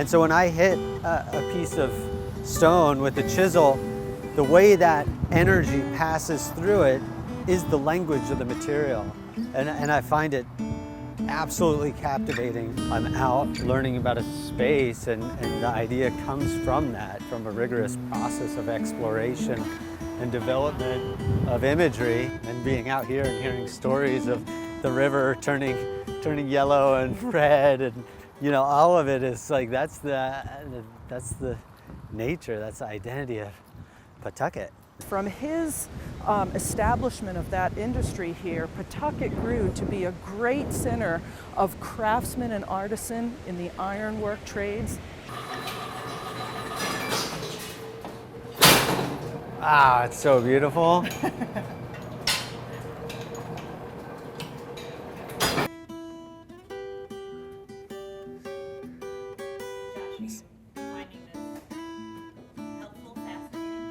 And so when I hit a piece of stone with the chisel, the way that energy passes through it is the language of the material. And I find it absolutely captivating. I'm out learning about a space, and the idea comes from that, from a rigorous process of exploration and development of imagery, and being out here and hearing stories of the river turning yellow and red, and all of it is like that's the nature, that's the identity of Pawtucket. From his establishment of that industry here, Pawtucket grew to be a great center of craftsmen and artisan in the ironwork trades. Wow, it's so beautiful.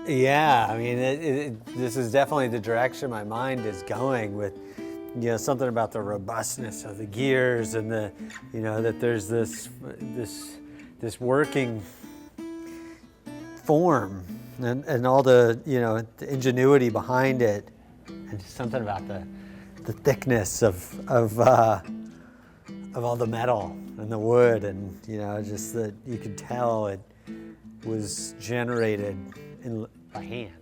Yeah, I mean, this is definitely the direction my mind is going with, something about the robustness of the gears, and that there's this working form, and all the the ingenuity behind it, and just something about the thickness of all the metal and the wood, and just that you could tell it was generated by hand.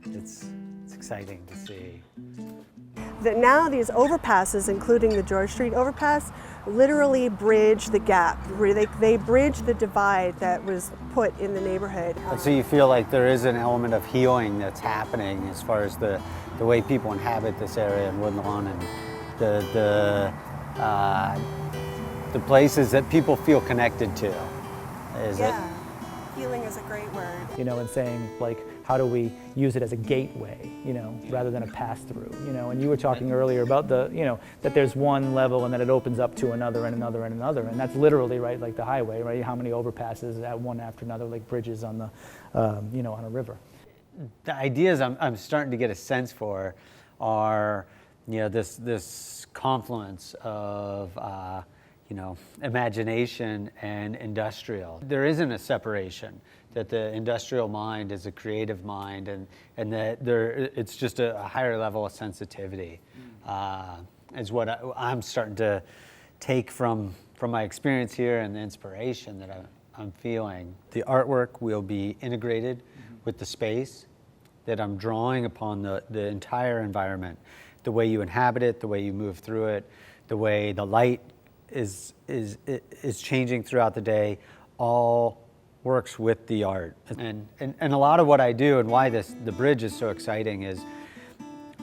It's exciting to see. That now these overpasses, including the George Street overpass, literally bridge the gap. They bridge the divide that was put in the neighborhood. And so you feel like there is an element of healing that's happening as far as the way people inhabit this area in Woodlawn, and the places that people feel connected to. Healing is a great word. And saying, like, how do we use it as a gateway, rather than a pass-through, and you were talking earlier about that there's one level and then it opens up to another and another and another, and that's literally, right, like the highway, right, how many overpasses at one after another, like bridges on the, on a river. The ideas I'm starting to get a sense for are, this confluence of, imagination and industrial. There isn't a separation, that the industrial mind is a creative mind, and that it's just a higher level of sensitivity, is what I'm starting to take from my experience here, and the inspiration that I'm feeling. The artwork will be integrated with the space, that I'm drawing upon the entire environment, the way you inhabit it, the way you move through it, the way the light is changing throughout the day, all works with the art. And a lot of what I do, and why the bridge is so exciting, is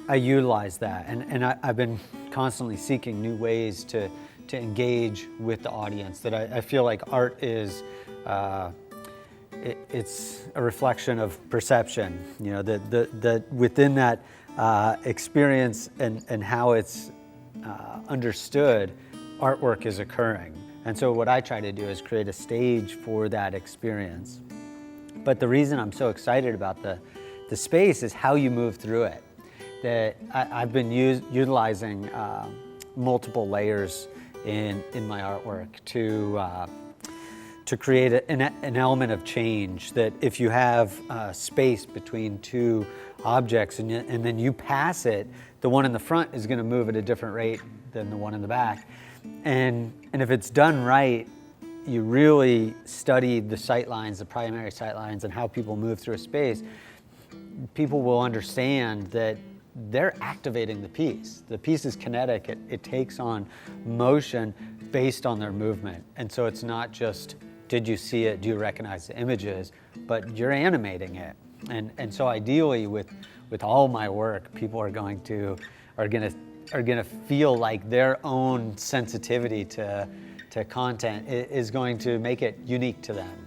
I utilize that, and I've been constantly seeking new ways to engage with the audience. That I feel like art is it's a reflection of perception, that within that experience and how it's understood, artwork is occurring. And so what I try to do is create a stage for that experience. But the reason I'm so excited about the space is how you move through it. That I've been utilizing multiple layers in my artwork to create an element of change. That if you have space between two objects and then you pass it, the one in the front is going to move at a different rate than the one in the back. And if it's done right, you really study the sight lines, the primary sight lines, and how people move through a space, people will understand that they're activating the piece. The piece is kinetic. It takes on motion based on their movement. And so it's not just, did you see it, do you recognize the images, but you're animating it. And so ideally with all my work, people are going to feel like their own sensitivity to content is going to make it unique to them.